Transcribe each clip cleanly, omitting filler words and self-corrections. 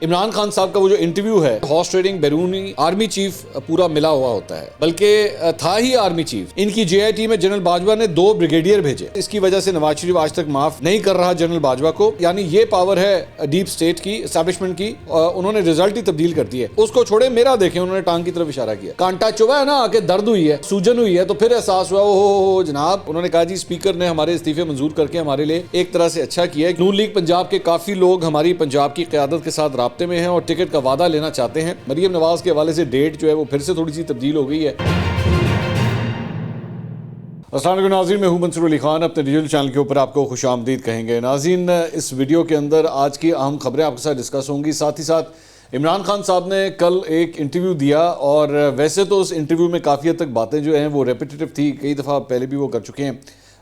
عمران خان صاحب کا وہ جو انٹرویو ہے، ہارس ٹریڈنگ بیرونی آرمی چیف پورا ملا ہوا ہوتا ہے، بلکہ تھا ہی آرمی چیف۔ ان کی جے آئی ٹی میں جنرل باجوہ نے 2 بریگیڈیئر بھیجے، اس کی وجہ سے نواز شریف آج تک معاف نہیں کر رہا جنرل باجوہ کو۔ یعنی یہ پاور ہے ڈیپ اسٹیٹ کی، اسٹیبلشمنٹ کی، انہوں نے رزلٹ ہی تبدیل کر دی ہے۔ اس کو چھوڑے، میرا دیکھیں، انہوں نے ٹانگ کی طرف اشارہ کیا، کانٹا چبھا ہے نا، آ کے درد ہوئی ہے، سوجن ہوئی ہے، تو پھر احساس ہوا او جناب۔ انہوں نے کہا جی اسپیکر نے ہمارے استعفے منظور کر کے ہمارے لیے ایک طرح سے اچھا کیا ہے۔ نون لیگ پنجاب کے کافی لوگ ہماری پنجاب کی قیادت کے ساتھ رابطے میں ہیں اور ٹکٹ کا وعدہ لینا چاہتے ہیں۔ مریم نواز کے حوالے سے ڈیٹ جو ہے وہ پھر سے تھوڑی سی تبدیل ہو گئی ہے۔ السلام علیکم ناظرین، میں ہوں منصور علی خان، اپنے ڈیجیٹل چینل کے اوپر آپ کو خوش آمدید کہیں گے۔ ناظرین، اس ویڈیو کے اندر آج کی اہم خبریں آپ کے ساتھ ڈسکس ہوں گی، ساتھ ہی ساتھ عمران خان صاحب نے کل ایک انٹرویو دیا، اور ویسے تو اس انٹرویو میں کافی حد تک باتیں جو ہیں وہ ریپیٹیٹو تھی، کئی دفعہ پہلے بھی وہ کر چکے ہیں۔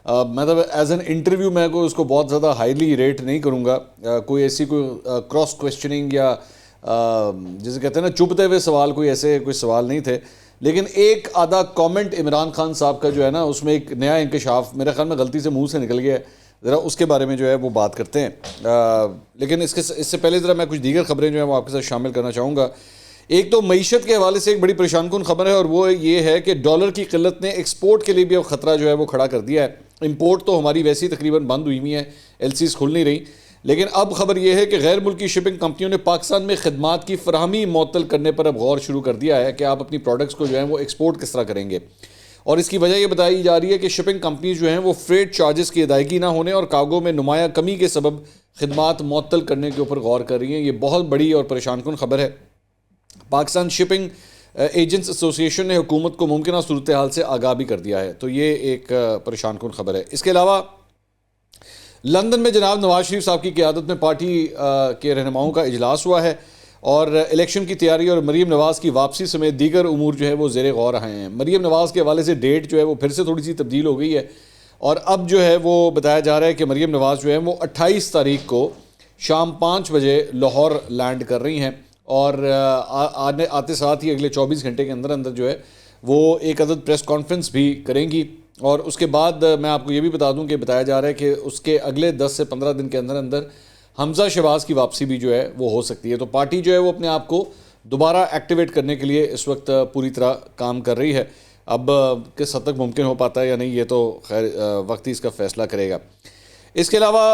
مطلب ایز این انٹرویو میں اس کو بہت زیادہ ہائیلی ریٹ نہیں کروں گا، کوئی ایسی کوئی کراس کویسچننگ یا جسے کہتے ہیں نا چبھتے ہوئے سوال، کوئی ایسے کوئی سوال نہیں تھے۔ لیکن ایک آدھا کامنٹ عمران خان صاحب کا جو ہے نا، اس میں ایک نیا انکشاف میرے خیال میں غلطی سے منہ سے نکل گیا ہے، ذرا اس کے بارے میں جو ہے وہ بات کرتے ہیں۔ لیکن اس سے پہلے ذرا میں کچھ دیگر خبریں جو ہیں وہ آپ کے ساتھ شامل کرنا چاہوں گا۔ ایک تو معیشت کے حوالے سے ایک بڑی پریشان کن خبر ہے، اور وہ یہ ہے کہ ڈالر کی قلت نے ایکسپورٹ کے لیے بھی اب خطرہ جو ہے وہ کھڑا کر دیا ہے۔ امپورٹ تو ہماری ویسی تقریباً بند ہوئی ہوئی ہے، ایل سیز کھل نہیں رہی، لیکن اب خبر یہ ہے کہ غیر ملکی شپنگ کمپنیوں نے پاکستان میں خدمات کی فراہمی معطل کرنے پر اب غور شروع کر دیا ہے کہ آپ اپنی پروڈکٹس کو جو ہیں وہ ایکسپورٹ کس طرح کریں گے۔ اور اس کی وجہ یہ بتائی جا رہی ہے کہ شپنگ کمپنیز جو ہیں وہ فریٹ چارجز کی ادائیگی نہ ہونے اور کارگو میں نمایاں کمی کے سبب خدمات معطل کرنے کے اوپر غور کر رہی ہیں۔ یہ بہت بڑی اور پریشان کن خبر ہے۔ پاکستان شپنگ ایجنٹس ایسوسی ایشن نے حکومت کو ممکنہ صورتحال سے آگاہ بھی کر دیا ہے، تو یہ ایک پریشان کن خبر ہے۔ اس کے علاوہ لندن میں جناب نواز شریف صاحب کی قیادت میں پارٹی کے رہنماؤں کا اجلاس ہوا ہے، اور الیکشن کی تیاری اور مریم نواز کی واپسی سمیت دیگر امور جو ہے وہ زیر غور آئے ہیں۔ مریم نواز کے حوالے سے ڈیٹ جو ہے وہ پھر سے تھوڑی سی تبدیل ہو گئی ہے، اور اب جو ہے وہ بتایا جا رہا ہے کہ مریم نواز جو ہے وہ 28 تاریخ کو شام 5 بجے لاہور لینڈ کر رہی ہیں، اور آتے ساتھ ہی اگلے 24 گھنٹے کے اندر اندر جو ہے وہ ایک عدد پریس کانفرنس بھی کریں گی۔ اور اس کے بعد میں آپ کو یہ بھی بتا دوں کہ بتایا جا رہا ہے کہ اس کے اگلے 10 سے 15 دن کے اندر اندر حمزہ شہباز کی واپسی بھی جو ہے وہ ہو سکتی ہے۔ تو پارٹی جو ہے وہ اپنے آپ کو دوبارہ ایکٹیویٹ کرنے کے لیے اس وقت پوری طرح کام کر رہی ہے۔ اب کس حد تک ممکن ہو پاتا ہے یا نہیں، یہ تو خیر وقت ہی اس کا فیصلہ کرے گا۔ اس کے علاوہ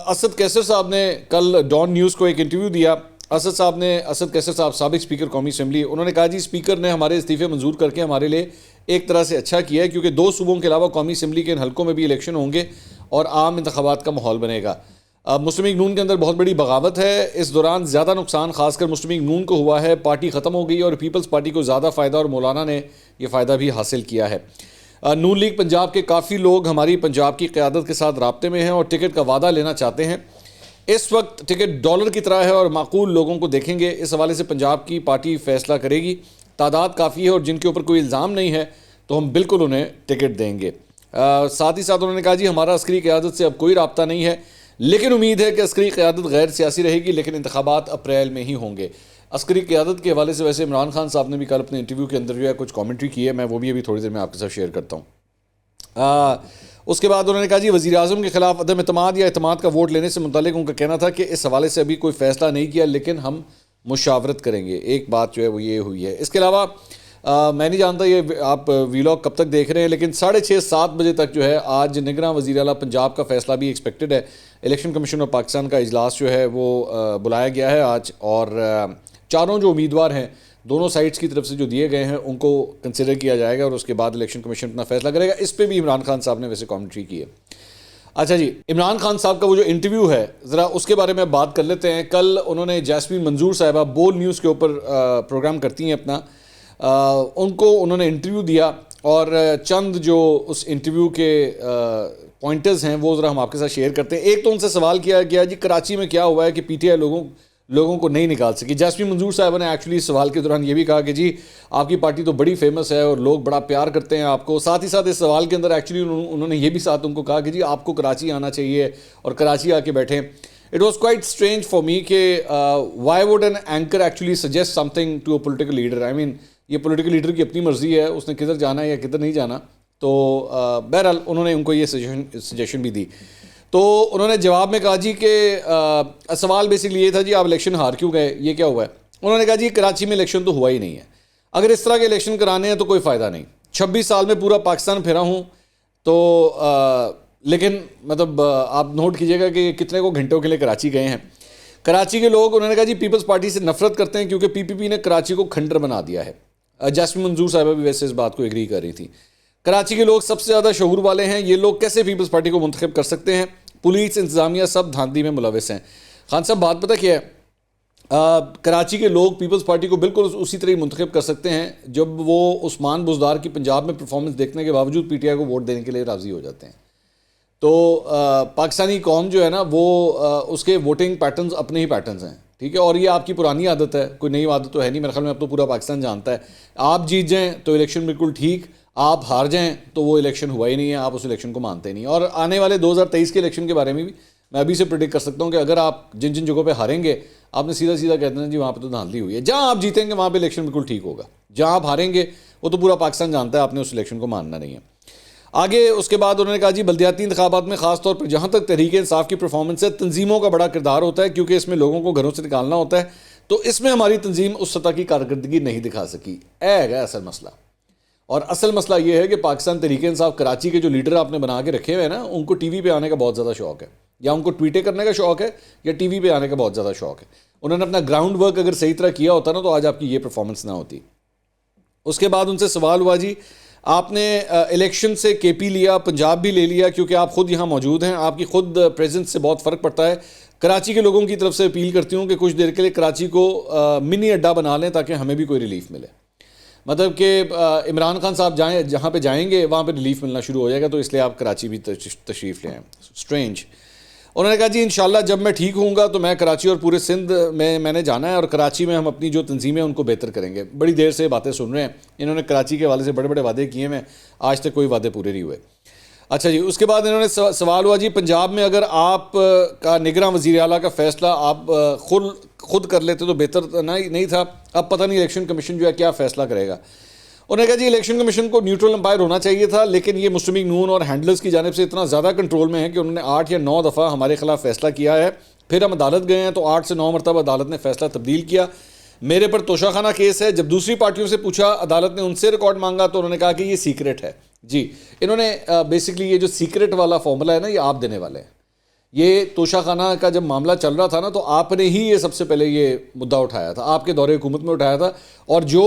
اسد کیسر صاحب نے کل ڈان نیوز کو ایک انٹرویو دیا۔ اسد کیسر صاحب سابق اسپیکر قومی اسمبلی، انہوں نے کہا جی اسپیکر نے ہمارے استعفے منظور کر کے ہمارے لیے ایک طرح سے اچھا کیا ہے، کیونکہ 2 صوبوں کے علاوہ قومی اسمبلی کے ان حلقوں میں بھی الیکشن ہوں گے اور عام انتخابات کا ماحول بنے گا۔ مسلم لیگ نون کے اندر بہت بڑی بغاوت ہے، اس دوران زیادہ نقصان خاص کر مسلم لیگ نون کو ہوا ہے، پارٹی ختم ہو گئی اور پیپلز پارٹی کو زیادہ فائدہ، اور مولانا نے یہ فائدہ بھی حاصل کیا ہے۔ نون لیگ پنجاب کے کافی لوگ ہماری پنجاب کی قیادت کے ساتھ رابطے میں ہیں اور ٹکٹ کا وعدہ لینا چاہتے ہیں۔ اس وقت ٹکٹ ڈالر کی طرح ہے اور معقول لوگوں کو دیکھیں گے، اس حوالے سے پنجاب کی پارٹی فیصلہ کرے گی۔ تعداد کافی ہے اور جن کے اوپر کوئی الزام نہیں ہے تو ہم بالکل انہیں ٹکٹ دیں گے۔ ساتھ ہی ساتھ انہوں نے کہا جی ہمارا عسکری قیادت سے اب کوئی رابطہ نہیں ہے، لیکن امید ہے کہ عسکری قیادت غیر سیاسی رہے گی، لیکن انتخابات اپریل میں ہی ہوں گے۔ عسکری قیادت کے حوالے سے ویسے عمران خان صاحب نے بھی کل اپنے انٹرویو کے اندر جو ہے کچھ کامنٹری کی ہے، میں وہ بھی ابھی تھوڑی دیر میں آپ کے ساتھ شیئر کرتا ہوں۔ اس کے بعد انہوں نے کہا جی وزیر اعظم کے خلاف عدم اعتماد یا اعتماد کا ووٹ لینے سے متعلق ان کا کہنا تھا کہ اس حوالے سے ابھی کوئی فیصلہ نہیں کیا، لیکن ہم مشاورت کریں گے۔ ایک بات جو ہے وہ یہ ہوئی ہے۔ اس کے علاوہ میں نہیں جانتا یہ آپ ویلاگ کب تک دیکھ رہے ہیں، لیکن 6:30-7 بجے تک جو ہے آج نگراں وزیر اعلیٰ پنجاب کا فیصلہ بھی ایکسپیکٹڈ ہے۔ الیکشن کمیشن آف پاکستان کا اجلاس جو ہے وہ بلایا گیا ہے آج، اور چاروں جو امیدوار ہیں دونوں سائٹس کی طرف سے جو دیے گئے ہیں ان کو کنسیڈر کیا جائے گا، اور اس کے بعد الیکشن کمیشن اپنا فیصلہ کرے گا۔ اس پہ بھی عمران خان صاحب نے ویسے کامنٹری کی ہے۔ اچھا جی، عمران خان صاحب کا وہ جو انٹرویو ہے ذرا اس کے بارے میں بات کر لیتے ہیں۔ کل انہوں نے جیسمین منظور صاحبہ بول نیوز کے اوپر پروگرام کرتی ہیں اپنا، ان کو انہوں نے انٹرویو دیا، اور چند جو اس انٹرویو کے پوائنٹرز ہیں وہ ذرا ہم آپ کے ساتھ شیئر کرتے ہیں۔ ایک تو ان سے سوال کیا گیا جی کراچی میں کیا ہوا ہے کہ پی ٹی آئی لوگوں کو نہیں نکال سکی۔ جیسمین منظور صاحبہ نے ایکچولی سوال کے دوران یہ بھی کہا کہ جی آپ کی پارٹی تو بڑی فیمس ہے اور لوگ بڑا پیار کرتے ہیں آپ کو۔ ساتھ ہی ساتھ اس سوال کے اندر ایکچولی انہوں نے یہ بھی ساتھ ان کو کہا کہ جی آپ کو کراچی آنا چاہیے اور کراچی آ کے بیٹھیں۔ It was quite strange for me کہ why would an anchor actually suggest something to a political leader. I mean یہ پولیٹیکل لیڈر کی اپنی مرضی ہے، اس نے کدھر جانا ہے یا کدھر نہیں جانا، تو بہرحال انہوں نے ان کو یہ سجیشن بھی دی۔ تو انہوں نے جواب میں کہا جی کہ سوال بیسکلی یہ تھا جی آپ الیکشن ہار کیوں گئے, یہ کیا ہوا ہے؟ انہوں نے کہا جی کراچی میں الیکشن تو ہوا ہی نہیں ہے, اگر اس طرح کے الیکشن کرانے ہیں تو کوئی فائدہ نہیں. 26 سال میں پورا پاکستان پھرا ہوں تو لیکن مطلب آپ نوٹ کیجئے گا کہ کتنے کو گھنٹوں کے لیے کراچی گئے ہیں. کراچی کے لوگ, انہوں نے کہا جی پیپلز پارٹی سے نفرت کرتے ہیں کیونکہ پی پی پی نے کراچی کو کھنڈر بنا دیا ہے. جاسمین منظور صاحبہ بھی ویسے اس بات کو ایگری کر رہی تھی. کراچی کے لوگ سب سے زیادہ شعور والے ہیں, یہ لوگ کیسے پیپلز پارٹی کو منتخب کر سکتے ہیں؟ پولیس, انتظامیہ سب دھاندلی میں ملوث ہیں. خان صاحب بات پتہ کیا ہے, کراچی کے لوگ پیپلز پارٹی کو بالکل اسی طرح منتخب کر سکتے ہیں جب وہ عثمان بزدار کی پنجاب میں پرفارمنس دیکھنے کے باوجود پی ٹی آئی کو ووٹ دینے کے لیے راضی ہو جاتے ہیں. تو پاکستانی قوم جو ہے نا وہ اس کے ووٹنگ پیٹرنز اپنے ہی پیٹرنز ہیں, ٹھیک ہے, اور یہ آپ کی پرانی عادت ہے, کوئی نئی عادت تو ہے نہیں میرے خیال میں, اب تو پورا پاکستان جانتا ہے. آپ جیت جائیں تو الیکشن بالکل ٹھیک, آپ ہار جائیں تو وہ الیکشن ہوا ہی نہیں ہے, آپ اس الیکشن کو مانتے نہیں. اور آنے والے 2023 کے الیکشن کے بارے میں بھی میں ابھی سے پریڈکٹ کر سکتا ہوں کہ اگر آپ جن جن جگہوں پہ ہاریں گے, آپ نے سیدھا سیدھا کہتے ہیں جی وہاں پہ تو دھاندلی ہوئی ہے. جہاں آپ جیتیں گے وہاں پہ الیکشن بالکل ٹھیک ہوگا, جہاں آپ ہاریں گے وہ تو پورا پاکستان جانتا ہے, آپ نے اس الیکشن کو ماننا نہیں ہے. آگے اس کے بعد انہوں نے کہا جی بلدیاتی انتخابات میں خاص طور پر جہاں تک تحریک انصاف کی پرفارمنس ہے, تنظیموں کا بڑا کردار ہوتا ہے کیونکہ اس میں لوگوں کو گھروں سے نکالنا ہوتا ہے, تو اس میں ہماری تنظیم اس سطح کی کارکردگی نہیں دکھا سکی. ہے اصل مسئلہ, اور اصل مسئلہ یہ ہے کہ پاکستان تحریک انصاف کراچی کے جو لیڈر آپ نے بنا کے رکھے ہوئے ہیں نا, ان کو ٹی وی پہ آنے کا بہت زیادہ شوق ہے, یا ان کو ٹویٹیں کرنے کا شوق ہے, یا ٹی وی پہ آنے کا بہت زیادہ شوق ہے. انہوں نے اپنا گراؤنڈ ورک اگر صحیح طرح کیا ہوتا نا تو آج آپ کی یہ پرفارمنس نہ ہوتی. اس کے بعد ان سے سوال ہوا جی آپ نے الیکشن سے کے پی لیا, پنجاب بھی لے لیا کیونکہ آپ خود یہاں موجود ہیں, آپ کی خود پریزنس سے بہت فرق پڑتا ہے. کراچی کے لوگوں کی طرف سے اپیل کرتی ہوں کہ کچھ دیر کے لیے کراچی کو منی اڈا بنا لیں تاکہ ہمیں بھی کوئی ریلیف ملے. مطلب کہ عمران خان صاحب جائیں, جہاں پہ جائیں گے وہاں پہ ریلیف ملنا شروع ہو جائے گا, تو اس لیے آپ کراچی بھی تشریف لے آئیں. اسٹرینج. انہوں نے کہا جی انشاءاللہ جب میں ٹھیک ہوں گا تو میں کراچی اور پورے سندھ میں نے جانا ہے, اور کراچی میں ہم اپنی جو تنظیمیں ان کو بہتر کریں گے. بڑی دیر سے باتیں سن رہے ہیں, انہوں نے کراچی کے حوالے سے بڑے بڑے وعدے کیے ہیں, آج تک کوئی وعدے پورے نہیں ہوئے. اچھا جی, اس کے بعد انہوں نے سوال ہوا جی پنجاب میں اگر آپ کا نگراں وزیر اعلیٰ کا فیصلہ آپ خود کر لیتے تو بہتر نہیں تھا, اب پتہ نہیں الیکشن کمیشن جو ہے کیا فیصلہ کرے گا. انہوں نے کہا جی الیکشن کمیشن کو نیوٹرل امپائر ہونا چاہیے تھا, لیکن یہ مسلم لیگ نون اور ہینڈلرز کی جانب سے اتنا زیادہ کنٹرول میں ہے کہ انہوں نے 8 یا 9 دفعہ ہمارے خلاف فیصلہ کیا ہے. پھر ہم عدالت گئے ہیں تو 8 سے 9 مرتبہ عدالت نے فیصلہ تبدیل کیا. میرے پر توشہ خانہ کیس ہے. جب دوسری پارٹیوں سے پوچھا, عدالت نے ان سے ریکارڈ مانگا تو انہوں نے کہا کہ یہ سیکرٹ ہے. جی انہوں نے بیسکلی یہ جو سیکرٹ والا فارمولا ہے نا, یہ آپ دینے والے ہیں. یہ توشہ خانہ کا جب معاملہ چل رہا تھا نا تو آپ نے ہی یہ سب سے پہلے یہ مدعا اٹھایا تھا, آپ کے دور حکومت میں اٹھایا تھا, اور جو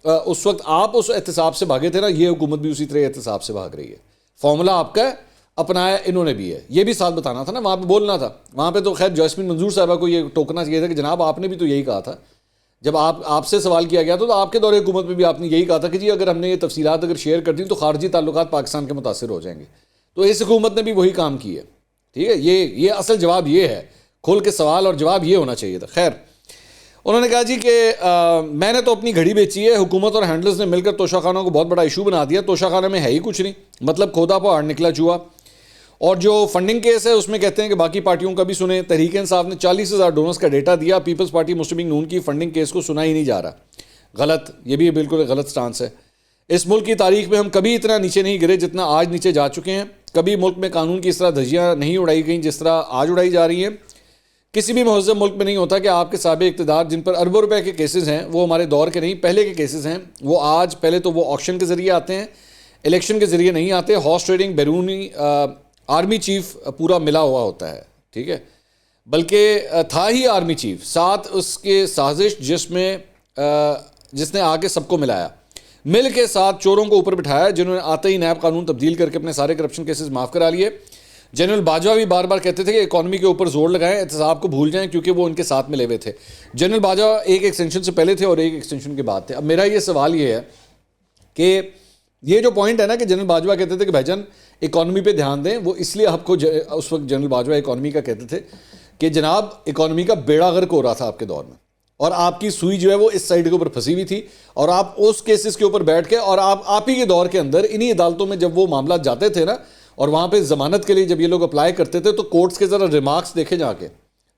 اس وقت آپ اس احتساب سے بھاگے تھے نا, یہ حکومت بھی اسی طرح احتساب سے بھاگ رہی ہے. فارمولا آپ کا ہے, اپنایا انہوں نے بھی ہے. یہ بھی ساتھ بتانا تھا نا, وہاں پہ بولنا تھا. وہاں پہ تو خیر جاسمین منظور صاحبہ کو یہ ٹوکنا چاہیے تھا کہ جناب آپ نے بھی تو یہی کہا تھا. جب آپ سے سوال کیا گیا تو آپ کے دور حکومت میں بھی آپ نے یہی کہا تھا کہ جی اگر ہم نے یہ تفصیلات اگر شیئر کر دیں تو خارجی تعلقات پاکستان کے متاثر ہو جائیں گے. تو اس حکومت نے بھی وہی کام کی ہے. ٹھیک ہے, یہ اصل جواب یہ ہے, کھول کے سوال اور جواب یہ ہونا چاہیے تھا. خیر, انہوں نے کہا جی کہ میں نے تو اپنی گھڑی بیچی ہے, حکومت اور ہینڈلرز نے مل کر توشہ خانوں کو بہت بڑا ایشو بنا دیا. توشہ خانہ میں ہے ہی کچھ نہیں, مطلب کھودا پہاڑ نکلا چوہا. اور جو فنڈنگ کیس ہے اس میں کہتے ہیں کہ باقی پارٹیوں کا بھی سنیں. تحریک انصاف نے 40,000 ڈونرز کا ڈیٹا دیا, پیپلز پارٹی مسلم لیگ نون کی فنڈنگ کیس کو سنا ہی نہیں جا رہا. غلط, یہ بھی بالکل غلط سٹانس ہے. اس ملک کی تاریخ میں ہم کبھی اتنا نیچے نہیں گرے جتنا آج نیچے جا چکے ہیں. کبھی ملک میں قانون کی اس طرح دھجیاں نہیں اڑائی گئیں جس طرح آج اڑائی جا رہی ہیں. کسی بھی مہذب ملک میں نہیں ہوتا کہ آپ کے سابق اقتدار جن پر اربوں روپے کے کیسز ہیں, وہ ہمارے دور کے نہیں پہلے کے کیسز ہیں, وہ آج پہلے تو وہ آکشن کے ذریعے آتے ہیں, الیکشن کے ذریعے نہیں آتے. ہارس ٹریڈنگ بیرونی آرمی چیف پورا ملا ہوا ہوتا ہے, ٹھیک ہے, بلکہ تھا ہی آرمی چیف, ساتھ اس کے سازش جس نے آ کے سب کو ملایا, مل کے ساتھ چوروں کو اوپر بٹھایا جنہوں نے آتے ہی نیب قانون تبدیل کر کے اپنے سارے کرپشن کیسز معاف کرا لیے. جنرل باجوہ بھی بار بار کہتے تھے کہ اکانومی کے اوپر زور لگائیں, احتساب کو بھول جائیں, کیونکہ وہ ان کے ساتھ ملے ہوئے تھے. جنرل باجوہ ایک ایکسٹینشن سے پہلے تھے اور ایک ایکسٹینشن کے بعد تھے. اب میرا یہ سوال یہ ہے کہ یہ جو پوائنٹ ہے نا کہ جنرل باجوہ کہتے تھے کہ بھائی جان اکانومی پہ دھیان دیں, وہ اس لیے آپ کو اس وقت جنرل باجوہ اکانومی کا کہتے تھے کہ جناب اکانومی کا بیڑا غرق ہو رہا تھا آپ کے دور میں, اور آپ کی سوئی جو ہے وہ اس سائڈ کے اوپر پھنسی ہوئی تھی, اور آپ اس کیسز کے اوپر بیٹھ کے, اور آپ ہی کے دور کے اندر انہی عدالتوں میں جب وہ معاملات جاتے تھے نا, اور وہاں پہ ضمانت کے لیے جب یہ لوگ اپلائی کرتے تھے تو کورٹس کے ذرا ریمارکس دیکھے جا کے,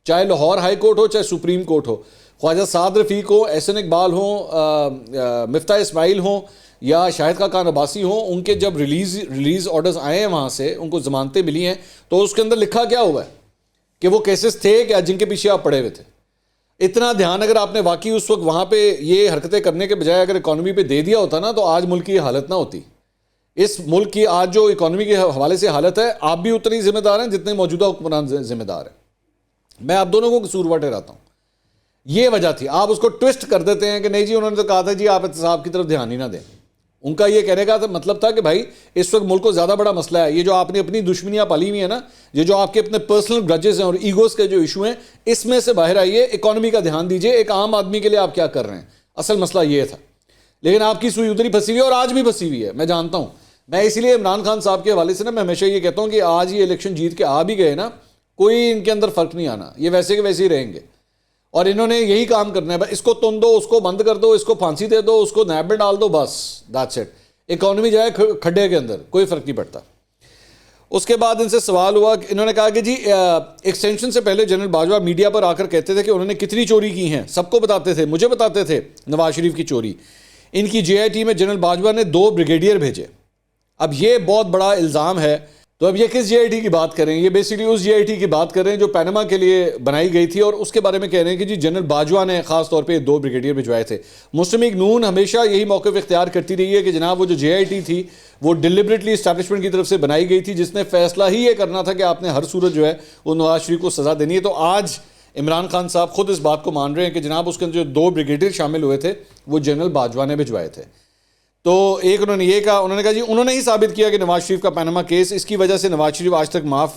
چاہے لاہور ہائی کورٹ ہو چاہے سپریم کورٹ ہو, خواجہ سعد رفیق ہو, احسن اقبال ہوں, مفتاح اسماعیل ہوں, یا شاہد خاقان عباسی ہوں، ان کے جب ریلیز آرڈرز آئے ہیں وہاں سے، ان کو ضمانتیں ملی ہیں، تو اس کے اندر لکھا کیا ہوا ہے کہ وہ کیسز تھے کیا جن کے پیچھے آپ پڑے ہوئے تھے. اتنا دھیان اگر آپ نے واقعی اس وقت وہاں پہ یہ حرکتیں کرنے کے بجائے اگر اکانومی پہ دے دیا ہوتا نا، تو آج ملک کی یہ حالت نہ ہوتی. اس ملک کی آج جو اکانومی کے حوالے سے حالت ہے، آپ بھی اتنی ذمہ دار ہیں جتنے موجودہ حکمران ذمہ دار ہیں. میں آپ دونوں کو قصوروار ٹھہراتا ہوں. یہ وجہ تھی. آپ اس کو ٹوسٹ کر دیتے ہیں کہ نہیں جی انہوں نے تو کہا تھا جی آپ احتساب کی طرف دھیان ہی نہ دیں. ان کا یہ کہنے کا مطلب تھا کہ بھائی اس وقت ملک کو زیادہ بڑا مسئلہ ہے، یہ جو آپ نے اپنی دشمنیاں پالی ہوئی ہیں نا، یہ جو آپ کے اپنے پرسنل گرجز ہیں اور ایگوز کے جو ایشو ہیں، اس میں سے باہر آئیے، اکانومی کا دھیان دیجئے، ایک عام آدمی کے لیے آپ کیا کر رہے ہیں. اصل مسئلہ یہ تھا. لیکن آپ کی سوئی ادھر ہی پھنسی ہوئی ہے اور آج بھی پھنسی ہوئی ہے، میں جانتا ہوں. میں اسی لیے عمران خان صاحب کے حوالے سے نا میں ہمیشہ یہ کہتا ہوں کہ آج یہ الیکشن جیت کے آ بھی گئے نا، کوئی ان کے اندر فرق نہیں آنا، یہ ویسے کے ویسے ہی رہیں گے. اور انہوں نے یہی کام کرنا ہے، اس کو تن دو، اس کو بند کر دو، اس کو پھانسی دے دو، اس کو نیب میں ڈال دو، بس دیٹس اٹ. اکانومی جائے کھڈے کے اندر، کوئی فرق نہیں پڑتا. اس کے بعد ان سے سوال ہوا، انہوں نے کہا کہ جی ایکسٹینشن سے پہلے جنرل باجوہ میڈیا پر آ کر کہتے تھے کہ انہوں نے کتنی چوری کی ہیں، سب کو بتاتے تھے، مجھے بتاتے تھے نواز شریف کی چوری. ان کی جے آئی ٹی میں جنرل باجوہ نے 2 بریگیڈیئر بھیجے. اب یہ بہت بڑا الزام ہے. تو اب یہ کس جے آئی ٹی کی بات کریں؟ یہ basically us J I T کی بات کر رہے ہیں جو پینما کے لیے بنائی گئی تھی، اور اس کے بارے میں کہہ رہے ہیں کہ جی جنرل باجوہ نے خاص طور پہ 2 بریگیڈیئر بھجوائے تھے. مسلم لیگ نون ہمیشہ یہی موقف اختیار کرتی رہی ہے کہ جناب وہ جو جے آئی ٹی تھی وہ ڈیلیبریٹلی اسٹیبلشمنٹ کی طرف سے بنائی گئی تھی، جس نے فیصلہ ہی یہ کرنا تھا کہ آپ نے ہر صورت جو ہے وہ نواز شریف کو سزا دینی ہے. تو آج عمران خان صاحب خود اس بات کو مان رہے ہیں کہ جناب اس کے اندر جو 2 بریگیڈیئر شامل ہوئے تھے وہ جنرل باجوہ نے بھجوائے تھے. تو ایک انہوں نے یہ کہا، انہوں نے کہا جی انہوں نے ہی ثابت کیا کہ نواز شریف کا پینما کیس، اس کی وجہ سے نواز شریف آج تک معاف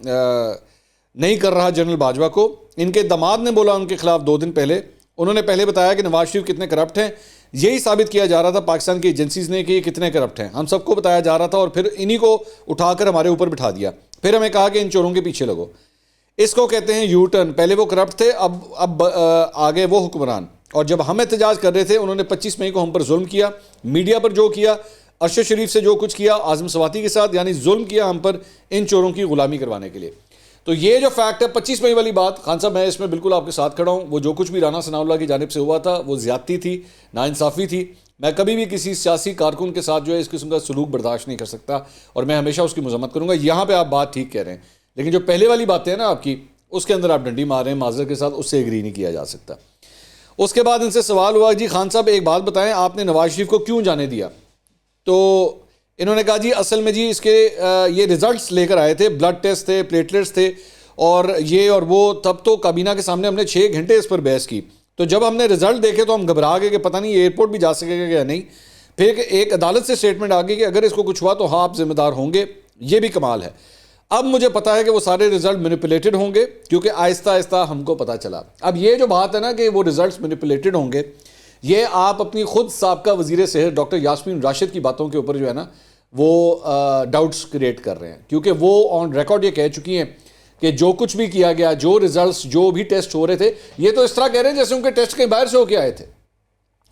نہیں کر رہا جنرل باجوہ کو. ان کے داماد نے بولا ان کے خلاف 2 دن پہلے، انہوں نے پہلے بتایا کہ نواز شریف کتنے کرپٹ ہیں. یہی ثابت کیا جا رہا تھا پاکستان کی ایجنسیز نے کہ یہ کتنے کرپٹ ہیں، ہم سب کو بتایا جا رہا تھا، اور پھر انہی کو اٹھا کر ہمارے اوپر بٹھا دیا. پھر ہمیں کہا کہ ان چوروں کے پیچھے لگو. اس کو کہتے ہیں یو ٹرن. پہلے وہ کرپٹ تھے، اب آگے وہ حکمران. اور جب ہم احتجاج کر رہے تھے انہوں نے 25 مئی کو ہم پر ظلم کیا، میڈیا پر جو کیا، ارشد شریف سے جو کچھ کیا، اعظم سواتی کے ساتھ، یعنی ظلم کیا ہم پر ان چوروں کی غلامی کروانے کے لیے. تو یہ جو فیکٹ ہے 25 مئی والی بات، خان صاحب میں اس میں بالکل آپ کے ساتھ کھڑا ہوں. وہ جو کچھ بھی رانا ثناء اللہ کی جانب سے ہوا تھا وہ زیادتی تھی، ناانصافی تھی. میں کبھی بھی کسی سیاسی کارکن کے ساتھ جو ہے اس قسم کا سلوک برداشت نہیں کر سکتا، اور میں ہمیشہ اس کی مذمت کروں گا. یہاں پہ آپ بات ٹھیک کہہ رہے ہیں، لیکن جو پہلے والی باتیں ہیں نا آپ کی، اس کے اندر آپ ڈنڈی مار رہے ہیں معذرت کے ساتھ، اس سے ایگری نہیں کیا جا سکتا. اس کے بعد ان سے سوال ہوا جی خان صاحب ایک بات بتائیں، آپ نے نواز شریف کو کیوں جانے دیا؟ تو انہوں نے کہا جی اصل میں جی اس کے یہ ریزلٹس لے کر آئے تھے، بلڈ ٹیسٹ تھے، پلیٹلیٹس تھے، اور یہ اور وہ. تب تو کابینہ کے سامنے ہم نے 6 گھنٹے اس پر بحث کی. تو جب ہم نے رزلٹ دیکھے تو ہم گھبرا گئے کہ پتہ نہیں ایئرپورٹ بھی جا سکے گا یا نہیں. پھر ایک عدالت سے اسٹیٹمنٹ آ گئی کہ اگر اس کو کچھ ہوا تو ہاں آپ ذمہ دار ہوں گے. یہ بھی کمال ہے. اب مجھے پتا ہے کہ وہ سارے رزلٹ مینیپولیٹڈ ہوں گے، کیونکہ آہستہ آہستہ ہم کو پتا چلا. اب یہ جو بات ہے نا کہ وہ رزلٹس مینیپولیٹڈ ہوں گے، یہ آپ اپنی خود سابقہ وزیر صحت ڈاکٹر یاسمین راشد کی باتوں کے اوپر جو ہے نا وہ ڈاؤٹس کریٹ کر رہے ہیں، کیونکہ وہ آن ریکارڈ یہ کہہ چکی ہیں کہ جو کچھ بھی کیا گیا، جو رزلٹس جو بھی ٹیسٹ ہو رہے تھے، یہ تو اس طرح کہہ رہے ہیں جیسے ان کے ٹیسٹ کہیں باہر سے ہو کے آئے تھے،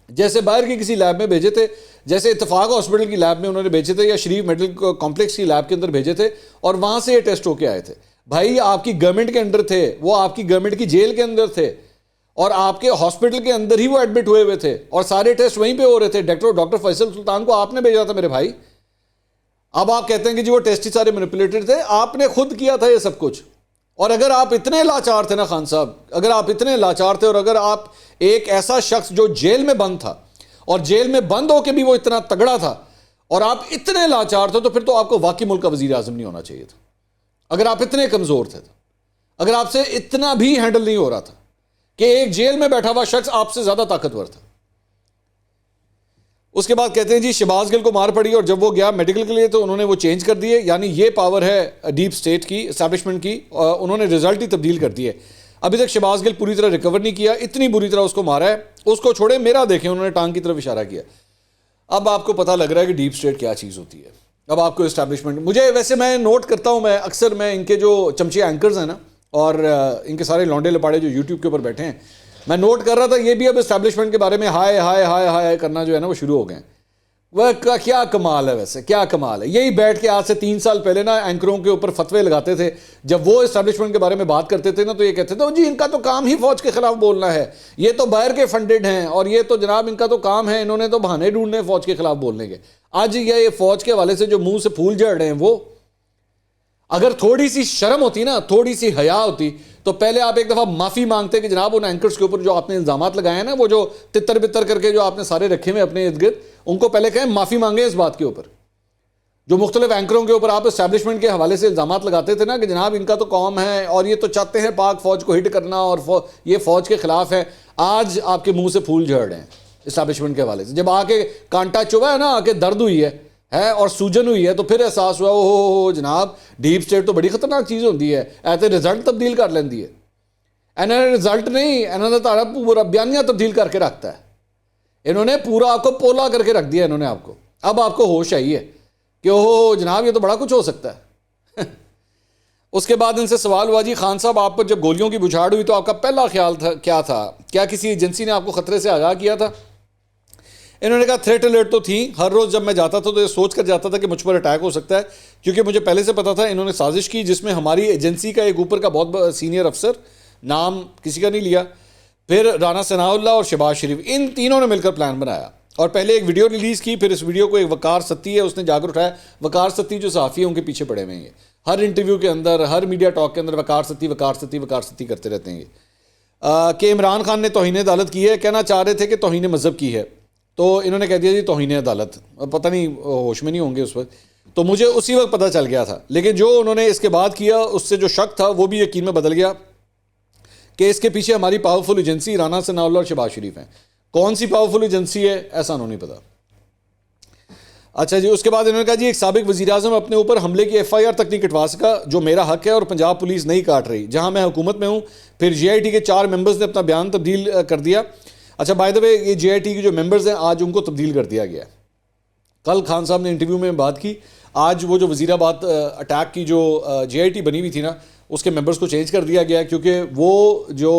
جیسے باہر کی کسی لیب میں بھیجے تھے، جیسے اتفاق ہاسپٹل کی لیب میں انہوں نے بھیجے تھے یا شریف میڈیکل کمپلیکس کی لیب کے اندر بھیجے تھے، اور وہاں سے یہ ٹیسٹ ہو کے آئے تھے. بھائی آپ کی گورنمنٹ کے اندر تھے، وہ آپ کی گورنمنٹ کی جیل کے اندر تھے، اور آپ کے ہاسپٹل کے اندر ہی وہ ایڈمٹ ہوئے ہوئے تھے، اور سارے ٹیسٹ وہیں پہ ہو رہے تھے. ڈاکٹر فیصل سلطان کو آپ نے بھیجا تھا میرے بھائی. اب آپ کہتے ہیں کہ جی وہ ٹیسٹ ہی سارے مینیپولیٹڈ تھے، آپ نے خود کیا تھا یہ سب کچھ. اور اگر آپ اتنے لاچار تھے نا خان صاحب، اگر آپ اتنے لاچار تھے، اور اگر آپ ایک ایسا شخص جو جیل میں بند تھا، اور جیل میں بند ہو کے بھی وہ اتنا تگڑا تھا، اور آپ اتنے لاچار تھے، تو پھر تو آپ کو واقعی ملک کا وزیر اعظم نہیں ہونا چاہیے تھا. اگر آپ اتنے کمزور تھے، اگر آپ سے اتنا بھی ہینڈل نہیں ہو رہا تھا کہ ایک جیل میں بیٹھا ہوا شخص آپ سے زیادہ طاقتور تھا. اس کے بعد کہتے ہیں جی شہباز گل کو مار پڑی، اور جب وہ گیا میڈیکل کے لیے تو انہوں نے وہ چینج کر دیے. یعنی یہ پاور ہے ڈیپ سٹیٹ کی، اسٹیبلشمنٹ کی، انہوں نے رزلٹ ہی تبدیل کر دیے. ابھی تک شہباز گل پوری طرح ریکور نہیں کیا، اتنی بری طرح اس کو مارا ہے. اس کو چھوڑے، میرا دیکھیں، انہوں نے ٹانگ کی طرف اشارہ کیا. اب آپ کو پتہ لگ رہا ہے کہ ڈیپ سٹیٹ کیا چیز ہوتی ہے. اب آپ کو اسٹیبلشمنٹ، مجھے ویسے میں نوٹ کرتا ہوں، میں اکثر میں ان کے جو چمچے اینکرز ہیں نا، اور ان کے سارے لونڈے لپاڑے جو یوٹیوب کے اوپر بیٹھے ہیں، میں نوٹ کر رہا تھا یہ بھی اب اسٹیبلشمنٹ کے بارے میں ہائے ہائے ہائے ہائے کرنا جو ہے نا وہ شروع ہو گئے ہیں. وہ کیا کمال ہے، ویسے کیا کمال ہے. یہی بیٹھ کے آج سے 3 سال پہلے نا اینکروں کے اوپر فتوے لگاتے تھے. جب وہ اسٹیبلشمنٹ کے بارے میں بات کرتے تھے نا تو یہ کہتے تھے جی ان کا تو کام ہی فوج کے خلاف بولنا ہے، یہ تو باہر کے فنڈڈ ہیں، اور یہ تو جناب ان کا تو کام ہے، انہوں نے تو بہانے ڈھونڈنے فوج کے خلاف بولنے کے. آج یہ فوج کے حوالے سے جو منہ سے پھول جھڑ رہے ہیں، وہ اگر تھوڑی سی شرم ہوتی نا، تھوڑی سی حیا ہوتی، تو پہلے آپ ایک دفعہ معافی مانگتے کہ جناب ان اینکرز کے اوپر جو آپ نے الزامات لگائے ہیں نا، وہ جو تتر بتر کر کے جو آپ نے سارے رکھے ہوئے اپنے ارد گرد، ان کو پہلے کہیں معافی مانگیں اس بات کے اوپر. جو مختلف اینکروں کے اوپر آپ اسٹیبلشمنٹ کے حوالے سے الزامات لگاتے تھے نا کہ جناب ان کا تو کام ہے اور یہ تو چاہتے ہیں پاک فوج کو ہٹ کرنا اور یہ فوج کے خلاف ہے، آج آپ کے منہ سے پھول جھڑ رہے ہیں اسٹیبلشمنٹ کے حوالے سے. جب آ کے کانٹا چبھا ہے نا، آ کے درد ہوئی ہے اور سوجن ہوئی ہے، تو پھر احساس ہوا او جناب ڈیپ اسٹیٹ تو بڑی خطرناک چیز ہوتی ہے، ایسے رزلٹ تبدیل کر لیندی ہے. انہوں نے رزلٹ نہیں، انہوں نے تارا پورا بیانیہ تبدیل کر کے رکھتا ہے. انہوں نے پورا آپ کو پولا کر کے رکھ دیا انہوں نے آپ کو. اب آپ کو ہوش آئی ہے کہ اوہ جناب یہ تو بڑا کچھ ہو سکتا ہے. اس کے بعد ان سے سوال ہوا جی خان صاحب آپ پر جب گولیوں کی بچھاڑ ہوئی تو آپ کا پہلا خیال تھا کیا تھا؟ کیا کسی ایجنسی نے آپ کو خطرے سے آگاہ کیا تھا؟ انہوں نے کہا تھریٹ الرٹ تو تھی، ہر روز جب میں جاتا تھا تو یہ سوچ کر جاتا تھا کہ مجھ پر اٹیک ہو سکتا ہے، کیونکہ مجھے پہلے سے پتا تھا انہوں نے سازش کی جس میں ہماری ایجنسی کا ایک اوپر کا بہت سینئر افسر، نام کسی کا نہیں لیا، پھر رانا ثناء اللہ اور شہباز شریف، ان تینوں نے مل کر پلان بنایا اور پہلے ایک ویڈیو ریلیز کی. پھر اس ویڈیو کو ایک وقار ستی ہے اس نے جا کر اٹھایا. وقار ستی جو صحافی ہیں ان کے پیچھے پڑے ہوئے ہیں، ہر انٹرویو کے اندر، ہر میڈیا ٹاک کے اندر وقار ستی وقار ستی وقار ستی کرتے رہتے ہیں کہ عمران خان نے توہین عدالت کی ہے. کہنا چاہ رہے تھے کہ توہین مذہب کی ہے، تو انہوں نے کہہ دیا جی توہین عدالت. پتہ نہیں ہوش میں نہیں ہوں گے اس وقت، تو مجھے اسی وقت پتہ چل گیا تھا. لیکن جو انہوں نے اس کے بعد کیا اس سے جو شک تھا وہ بھی یقین میں بدل گیا کہ اس کے پیچھے ہماری پاورفل ایجنسی رانا ثناء اللہ اور شہباز شریف ہیں. کون سی پاورفل ایجنسی ہے ایسا انہوں نہیں پتا. اچھا جی، اس کے بعد انہوں نے کہا جی ایک سابق وزیر اعظم اپنے اوپر حملے کی ایف آئی آر تک نہیں کٹوا سکا جو میرا حق ہے اور پنجاب پولیس نہیں کاٹ رہی جہاں میں حکومت میں ہوں. پھر جے آئی ٹی کے 4 ممبرز نے اپنا بیان تبدیل کر دیا. اچھا بائی دا وے یہ جے آئی ٹی کے جو ممبرز ہیں آج ان کو تبدیل کر دیا گیا ہے. کل خان صاحب نے انٹرویو میں بات کی، آج وہ جو وزیر آباد اٹیک کی جو جے آئی ٹی بنی ہوئی تھی نا اس کے ممبرز کو چینج کر دیا گیا کیونکہ وہ جو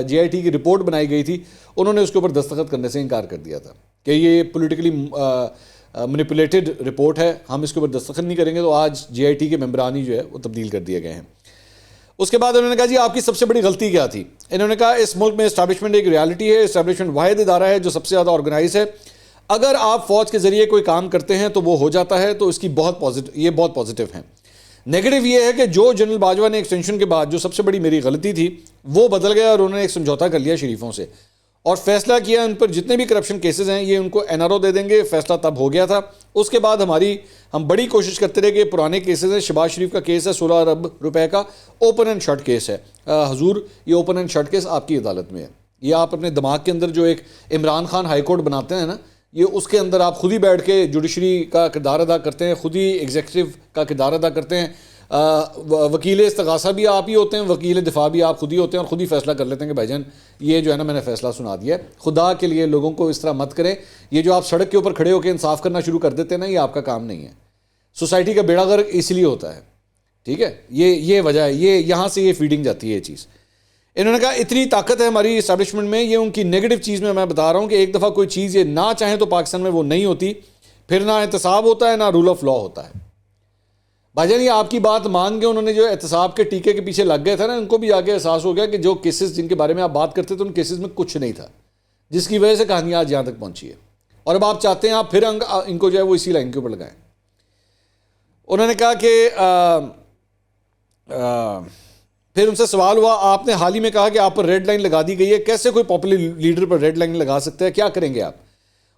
جے آئی ٹی کی رپورٹ بنائی گئی تھی انہوں نے اس کے اوپر دستخط کرنے سے انکار کر دیا تھا کہ یہ پولیٹیکلی مینیپولیٹڈ رپورٹ ہے، ہم اس کے اوپر دستخط نہیں کریں گے. تو آج جے آئی ٹی کے ممبرانی جو ہے وہ تبدیل کر دیے گئے ہیں. اس کے بعد انہوں نے کہا جی آپ کی سب سے بڑی غلطی کیا تھی؟ انہوں نے کہا اس ملک میں اسٹیبلشمنٹ ایک ریالٹی ہے، اسٹیبلشمنٹ واحد ادارہ ہے جو سب سے زیادہ آرگنائز ہے. اگر آپ فوج کے ذریعے کوئی کام کرتے ہیں تو وہ ہو جاتا ہے، تو اس کی یہ بہت پازیٹیو ہیں. نیگیٹو یہ ہے کہ جو جنرل باجوہ نے ایکسٹینشن کے بعد جو سب سے بڑی میری غلطی تھی وہ بدل گیا اور انہوں نے ایک سمجھوتا کر لیا شریفوں سے اور فیصلہ کیا ان پر جتنے بھی کرپشن کیسز ہیں یہ ان کو این آر او دے دیں گے. فیصلہ تب ہو گیا تھا. اس کے بعد ہم بڑی کوشش کرتے رہے کہ پرانے کیسز ہیں. شہباز شریف کا کیس ہے 16 ارب روپے کا، اوپن اینڈ شٹ کیس ہے. حضور یہ اوپن اینڈ شٹ کیس آپ کی عدالت میں ہے. یہ آپ اپنے دماغ کے اندر جو ایک عمران خان ہائی کورٹ بناتے ہیں نا، یہ اس کے اندر آپ خود ہی بیٹھ کے جوڈیشری کا کردار ادا کرتے ہیں، خود ہی ایگزیکٹو کا کردار ادا کرتے ہیں. وکیل استغاثہ بھی آپ ہی ہوتے ہیں، وکیل دفاع بھی آپ خود ہی ہوتے ہیں اور خود ہی فیصلہ کر لیتے ہیں کہ بھائی جان یہ جو ہے نا میں نے فیصلہ سنا دیا ہے. خدا کے لیے لوگوں کو اس طرح مت کریں. یہ جو آپ سڑک کے اوپر کھڑے ہو کے انصاف کرنا شروع کر دیتے ہیں نا، یہ آپ کا کام نہیں ہے. سوسائٹی کا بیڑا غرق اس لیے ہوتا ہے. ٹھیک ہے، یہ وجہ ہے، یہ یہاں سے یہ فیڈنگ جاتی ہے یہ چیز. انہوں نے کہا اتنی طاقت ہے ہماری اسٹیبلشمنٹ میں، یہ ان کی نیگیٹو چیز میں بتا رہا ہوں کہ ایک دفعہ کوئی چیز یہ نہ چاہیں تو پاکستان میں وہ نہیں ہوتی، پھر نہ احتساب ہوتا ہے نہ رول آف لا ہوتا ہے. بھائی جان یہ آپ کی بات مان کے انہوں نے جو احتساب کے ٹیکے کے پیچھے لگ گئے تھے نا، ان کو بھی آگے احساس ہو گیا کہ جو کیسز جن کے بارے میں آپ بات کرتے تھے ان کیسز میں کچھ نہیں تھا، جس کی وجہ سے کہانی آج یہاں تک پہنچی ہے. اور اب آپ چاہتے ہیں آپ پھر ان کو جو ہے وہ اسی لائن کے اوپر لگائیں. انہوں نے کہا کہ پھر ان سے سوال ہوا آپ نے حال ہی میں کہا کہ آپ پر ریڈ لائن لگا دی گئی ہے، کیسے کوئی پاپولر لیڈر پر ریڈ لائن لگا سکتا ہے، کیا کریں گے آپ؟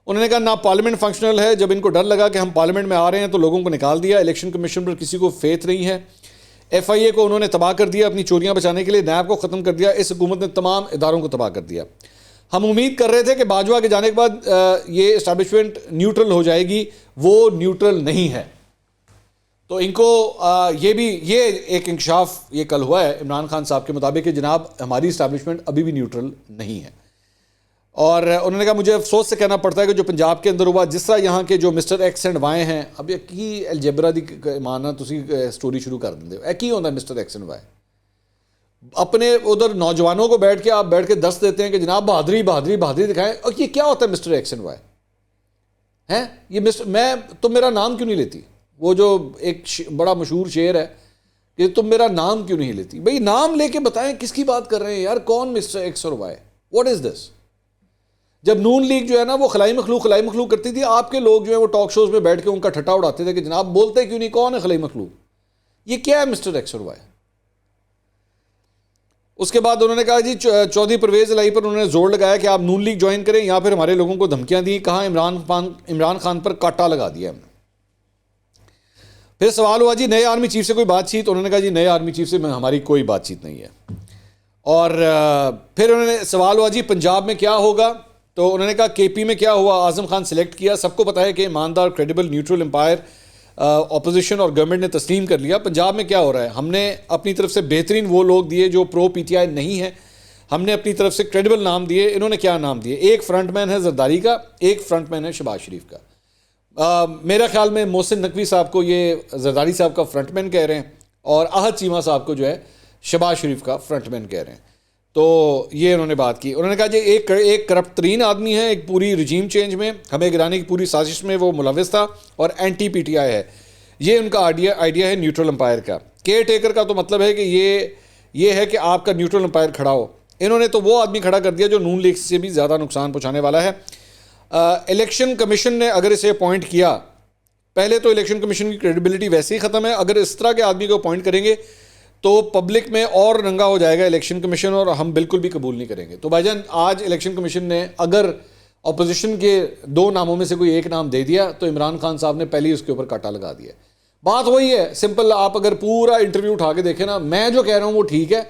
انہوں نے کہا نہ پارلیمنٹ فنکشنل ہے، جب ان کو ڈر لگا کہ ہم پارلیمنٹ میں آ رہے ہیں تو لوگوں کو نکال دیا. الیکشن کمیشن پر کسی کو فیتھ نہیں ہے. ایف آئی اے کو انہوں نے تباہ کر دیا اپنی چوریاں بچانے کے لیے. نیب کو ختم کر دیا. اس حکومت نے تمام اداروں کو تباہ کر دیا. ہم امید کر رہے تھے کہ باجوہ کے جانے کے بعد یہ اسٹیبلشمنٹ نیوٹرل ہو جائے گی، وہ نیوٹرل نہیں ہے. تو ان کو یہ ایک انکشاف یہ کل ہوا ہے عمران خان صاحب کے مطابق کہ جناب ہماری اسٹیبلشمنٹ ابھی بھی نیوٹرل نہیں ہے. اور انہوں نے کہا مجھے افسوس سے کہنا پڑتا ہے کہ جو پنجاب کے اندر ہوا، جس طرح یہاں کے جو مسٹر ایکس اینڈ وائی ہیں، اب یہ کی الجبرا دی ماننا تسی سٹوری شروع کر دیں دے کی ہوتا ہے مسٹر ایکس اینڈ وائی. اپنے ادھر نوجوانوں کو بیٹھ کے دست دیتے ہیں کہ جناب بہادری بہادری بہادری دکھائیں، اور یہ کیا ہوتا ہے مسٹر ایکس اینڈ وائی؟ ہیں یہ میں تم میرا نام کیوں نہیں لیتی؟ وہ جو ایک بڑا مشہور شعر ہے کہ تم میرا نام کیوں نہیں لیتی. بھئی نام لے کے بتائیں کس کی بات کر رہے ہیں یار, کون مسٹر ایکس اور وائی, واٹ از دس؟ جب نون لیگ جو ہے نا وہ خلائی مخلوق کرتی تھی, آپ کے لوگ جو ہیں وہ ٹاک شوز میں بیٹھ کے ان کا ٹھٹا اڑاتے تھے کہ جناب بولتے کیوں نہیں, کون ہے خلائی مخلوق, یہ کیا ہے مسٹر ایکس اور وائی. اس کے بعد انہوں نے کہا جی چودھری پرویز الہی پر انہوں نے زور لگایا کہ آپ نون لیگ جوائن کریں, یا پھر ہمارے لوگوں کو دھمکیاں دی, کہاں عمران خان پر کاٹا لگا دیا ہم نے. پھر سوال ہوا جی نئے آرمی چیف سے کوئی بات چیت, انہوں نے کہا جی نئے آرمی چیف سے ہماری کوئی بات چیت نہیں ہے. اور پھر انہوں نے سوال ہوا جی پنجاب میں کیا ہوگا, تو انہوں نے کہا کے پی میں کیا ہوا, اعظم خان سلیکٹ کیا, سب کو پتہ ہے کہ ایماندار کریڈیبل نیوٹرل امپائر اپوزیشن اور گورنمنٹ نے تسلیم کر لیا. پنجاب میں کیا ہو رہا ہے, ہم نے اپنی طرف سے بہترین وہ لوگ دیے جو پرو پی ٹی آئی نہیں ہیں, ہم نے اپنی طرف سے کریڈیبل نام دیے. انہوں نے کیا نام دیے, ایک فرنٹ مین ہے زرداری کا, ایک فرنٹ مین ہے شہباز شریف کا. میرا خیال میں محسن نقوی صاحب کو یہ زرداری صاحب کا فرنٹ مین کہہ رہے ہیں, اور احد چیمہ صاحب کو جو ہے شہباز شریف کا فرنٹ مین کہہ رہے ہیں. تو یہ انہوں نے بات کی. انہوں نے کہا جی ایک کرپٹ ترین آدمی ہے, ایک پوری رجیم چینج میں ہمیں گرانے کی پوری سازش میں وہ ملوث تھا, اور اینٹی پی ٹی آئی ہے. یہ ان کا آئیڈیا ہے نیوٹرل امپائر کا. کیئر ٹیکر کا تو مطلب ہے کہ یہ ہے کہ آپ کا نیوٹرل امپائر کھڑا ہو. انہوں نے تو وہ آدمی کھڑا کر دیا جو نون لیگ سے بھی زیادہ نقصان پہنچانے والا ہے. الیکشن کمیشن نے اگر اسے اپوائنٹ کیا, پہلے تو الیکشن کمیشن کی کریڈیبلٹی ویسے ہی ختم ہے, اگر اس طرح کے آدمی کو اپوائنٹ کریں گے تو پبلک میں اور ننگا ہو جائے گا الیکشن کمیشن, اور ہم بالکل بھی قبول نہیں کریں گے. تو بھائی جان آج الیکشن کمیشن نے اگر اپوزیشن کے 2 ناموں میں سے کوئی ایک نام دے دیا تو عمران خان صاحب نے پہلے ہی اس کے اوپر کاٹا لگا دیا. بات وہی ہے سمپل, آپ اگر پورا انٹرویو اٹھا کے دیکھیں نا, میں جو کہہ رہا ہوں وہ ٹھیک ہے,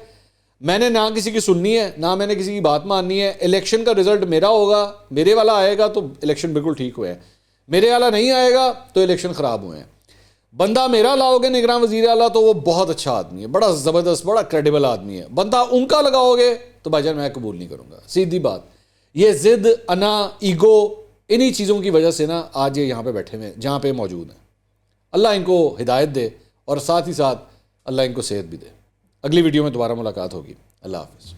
میں نے نہ کسی کی سننی ہے نہ میں نے کسی کی بات ماننی ہے. الیکشن کا رزلٹ میرا ہوگا, میرے والا آئے گا تو الیکشن بالکل ٹھیک ہوئے ہیں, میرے والا نہیں آئے گا تو الیکشن خراب ہوئے ہیں. بندہ میرا لاؤ گے نگراں وزیر اعلیٰ تو وہ بہت اچھا آدمی ہے, بڑا زبردست, بڑا کریڈیبل آدمی ہے. بندہ ان کا لگاؤ گے تو بھائی جان میں قبول نہیں کروں گا, سیدھی بات. یہ ضد, انا, ایگو, انہی چیزوں کی وجہ سے نا آج یہ یہاں پہ بیٹھے ہوئے جہاں پہ موجود ہیں. اللہ ان کو ہدایت دے, اور ساتھ ہی ساتھ اللہ ان کو صحت بھی دے. اگلی ویڈیو میں دوبارہ ملاقات ہوگی. اللہ حافظ.